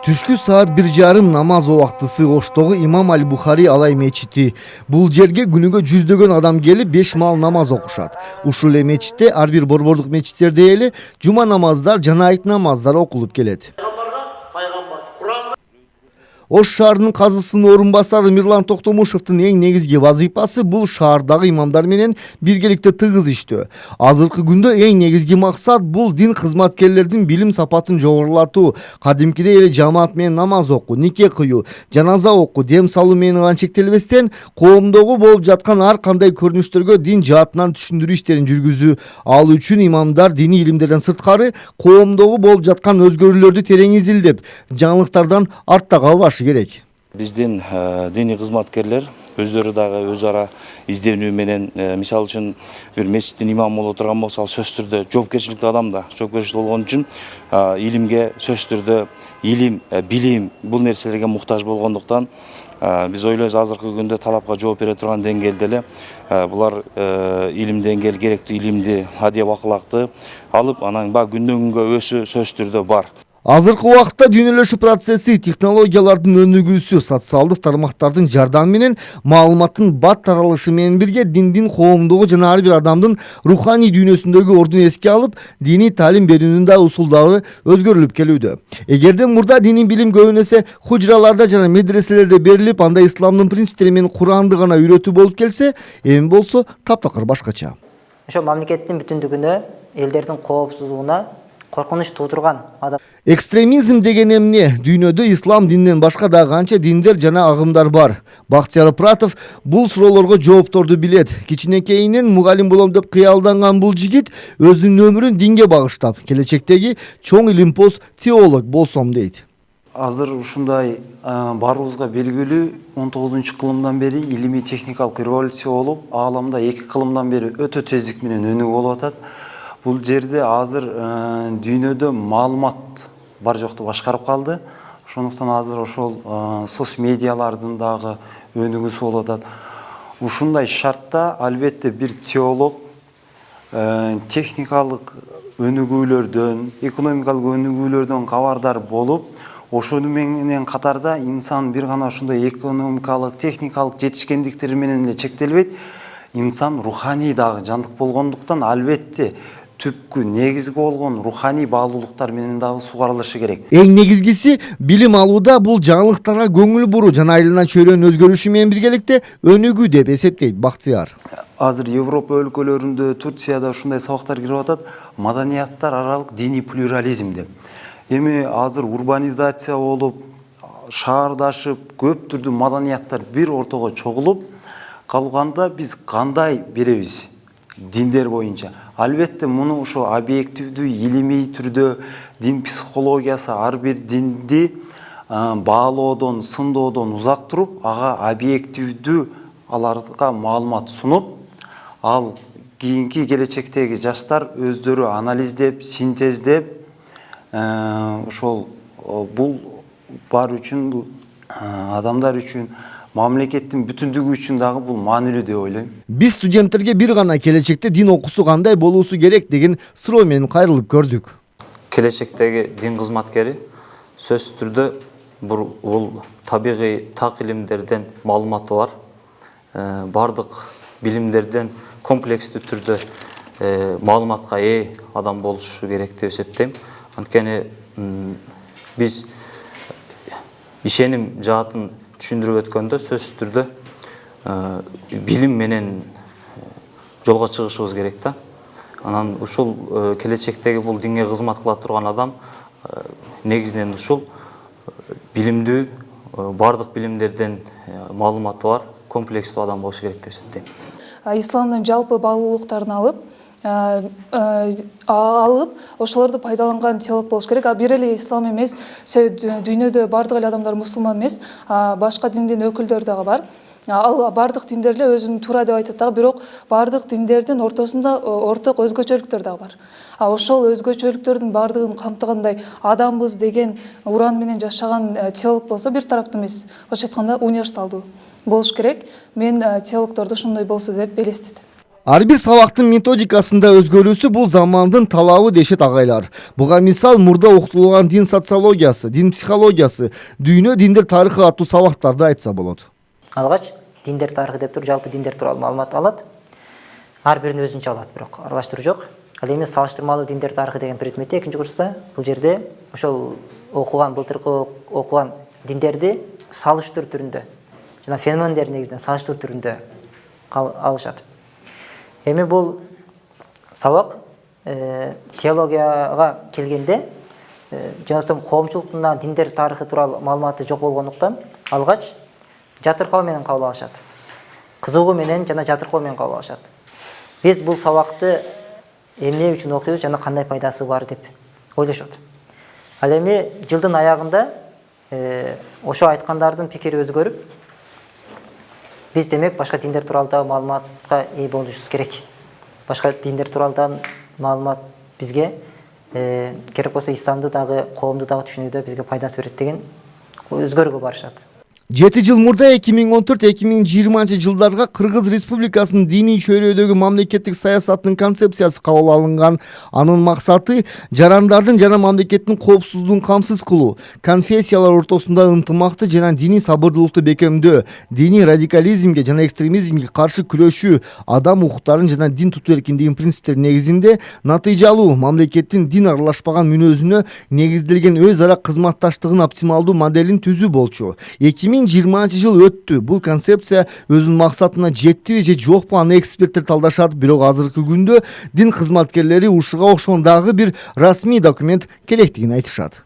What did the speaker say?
Түшкү саат 1:30 намаз убактысы Оштогу Имам Аль-Бухари алай мечити. Бул жерге күнүгө жүздөгөн адам келип 5 маал намаз окушат. Ушул эле мечитте ар бир борбордук мечиттерде эле жума намаздар жана айт намаздар окулуп келет. Ош шаарынын казысынын орун басары Мирлан Токтомушевдин эң негизги вазыйпасы бул шаардагы имамдар менен биргеликте тыгыз иштөө. Азыркы күндө эң негизги максат бул дин кызматкерлердин билим сапатын жогорулатуу, кадимкидей эле жамаат менен намаз окуу, нике кыюу, жаназа окуу, дем салуу менен гана чектелбестен, коомдогу болуп жаткан ар кандай көрүнүштөргө дин жаатынан түшүндүрүү иштерин жүргүзүү. Ал үчүн имамдар диний илимдерден сырткары коомдогу болуп жаткан өзгөрүүлөрдү терең изилдеп, жаңылыктардан артта калбашы керек. Биздин диний кызматкерлер өздөрү дагы өз ара изденүү менен, мисалы үчүн бир мечиттин имамы болуп турган болсо, ал сөзсүз түрдө жоопкерчиликтүү адам да. Жоопкерчилик болгон үчүн илимге сөзсүз түрдө илим, билим бул нерселерге муктаж болгондуктан биз ойлойбуз азыркы күндө талапка жооп бере турган деңгээлде эле булар илим деңгээл керектүү илимди, адеп акылакты алып, анан баягы күндөн күнгө өсүү сөзсүз түрдө бар. Азыркы убакытта дүйнөлөшүү процесси, технологиялардын өнүгүүсү, социалдык тармактардын жардамы менен маалыматтын бат таралышы менен бирге диндин коомдогу жана ар бир адамдын руханий дүйнөсүндөгү ордун эске алып, диний таалим берүүнүн да усулдары өзгөрүлүп келүүдө. Эгерде мурда диний билим көбүнесе хужраларда жана медреселерде берилип, анда исламдын принциптери менен Куранды гана үйрөтүү болуп келсе, эми болсо таптакыр башкача. Ошо мамлекеттин бүтүндүгүнө, элдердин коопсуздугуна коркунуч туудурган адам. Экстремизм деген эмне? Дүйнөдө ислам дининен башка да канча диндер жана агымдар бар. Бактияр Пратов бул суроолорго жоопторду билет. Кичинекейинен мугалим болом деп кыялданган бул жигит өзүнүн өмүрүн динге багыштап, келечектеги чоң илимпоз теолог болсом дейт. Азыр ушундай барыбызга белгилүү 19-кылымдан бери илимий техникалык революция болуп, ааламда 2 кылымдан бери өтө тездик менен өнүгүп атат. Бул жерде азыр дүйнөдө маалымат бар жокту башкарып калды. Ошондуктан азыр ошол соц медиалардын дагы өнүгүүсү болуп атат. Ушундай шартта албетте бир теолог техникалык өнүгүүлөрдөн, экономикалык өнүгүүлөрдөн кабардар болуп, ошону менен катарда инсан бир гана ошондой экономикалык, техникалык жетишкендиктери менен эле чектелбейт. Инсан руханий дагы жандык болгондуктан албетте түпкү негизги болгон руханий баалуулуктар менен дагы сугарылышы керек. Эң негизгиси билим алууда бул жаңылыктарга көңүл буруу жана айлана чөйрөнүн өзгөрүшү менен биргеликте өнүгүү деп эсептейт Бактияр. Азыр Европа өлкөлөрүндө, Турцияда ушундай сабактар кирип атат, маданияттар аралык диний плюрализм деп. Эми азыр урбанизация болуп, шаардашып, көп түрдүү маданияттар бир ортого чогулуп калганда биз кандай беребиз? Диндер боюнча. Албетте муну ошо объективдүү, илимий түрдө дин психологиясы ар бир динди баалоодон, сындоодон узак туруп, ага объективдүү аларга маалымат сунуп, ал кийинки келечектеги жаштар өздөрү анализдеп, синтездеп, ошол бул бар үчүн, адамдар үчүн, мамлекеттин бүтүндүгү үчүн дагы бул маанилүү деп ойлойм. Биз студенттерге бир гана келечекте дин окуусу кандай болуусу керек деген суроо менен кайрылып көрдүк. Келечектеги дин кызматкери сөзсүз түрдө бул табигый так илимдерден маалыматы бар, бардык билимдерден комплекстүү түрдө маалыматка ээ адам болушу керек деп эсептейм. Анткени биз ишеним жаатын түшүндүрүп өткөндө сөзсүз түрдө билим менен жолго чыгышыбыз керек да. Анан ушул келечектеги бул динге кызмат кыла турган адам негизинен ушул билимдүү, бардык билимдерден маалыматы бар, комплекстүү адам болушу керек деп эсептейм. Исламдын жалпы баалуулуктарын алып, ошолорду пайдаланган теолог болуш керек. Бир эле ислам эмес, дүйнөдө бардык эле адамдар мусулман эмес, башка диндин өкүлдөрү дагы бар. Ал бардык диндер эле өзүн туура деп айтат дагы, бирок бардык диндердин ортосунда орток өзгөчөлүктөр дагы бар. Ошол өзгөчөлүктөрдүн бардыгын камтыгандай адамбыз деген уран менен жашаган теолог болсо бир тараптуу эмес, башка айтканда универсалдуу болуш керек. Мен теологдорду ошондой болсо деп элестетем. Ар бир сабактын методикасында өзгөрүүсү бул замандын талабы дешет агайлар. Буга мисал мурда окутулган дин социологиясы, дин психологиясы, дүйнө диндер тарыхы аттуу сабактарды айтса болот. Алгач диндер тарыхы деп туруп жалпы диндер тууралуу маалымат алат. Ар бирин өзүнчө алат, бирок аралаштыруу жок. Ал эми салыштырмалуу диндер тарыхы деген предметте экинчи курста бул жерде ошол былтыркы окуган диндерди салыштыруу түрүндө жана феномендер негизинен салыштыруу түрүндө алышат. Эми бул сабак теологияга келгенде жанасам коомчулуктун диндер тарыхы тууралуу маалыматы жок болгондуктан алгач жатыркоо менен кабыл алышат. Кызыгуу менен жана жатыркоо менен кабыл алышат. Биз бул сабакты эмне үчүн окуйбуз жана кандай пайдасы бар деп ойлошот. Ал эми жылдын аягында ошо айткандардын пикири өзгөрүп, биз демек башка диндер тууралуу маалыматка ээ болушубуз керек. Башка диндер тууралуу маалымат бизге керек болсо исламды дагы, коомду дагы түшүнүүдө бизге пайдасы берет деген өзгөрүүгө барышат. 7 жыл мурда 2014-2020 жылдарга Кыргыз Республикасынын диний чөйрөдөгү мамлекеттик саясаттын концепциясы кабыл алынган. Анын максаты жарандардын жана мамлекеттин коопсуздугун камсыз кылуу, конфессиялар ортосунда ынтымакты жана диний сабырдуулукту бекемдөө, диний радикализмге жана экстремизмге каршы күрөшүү, адам укуктарын жана дин тутуу эркиндигин принциптери негизинде натыйжалуу мамлекеттин дин аралашпаган мүнөзүнө негизделген өз ара кызматташтыгын оптималдуу моделин түзүү болчу. 2020 жыл өттү. Бул концепция өзүнүн максатына жетти же жокпу аны эксперттер талдашат, бирок азыркы күндө дин кызматкерлери ушуга окшогон дагы бир расмий документ керектигин айтышат.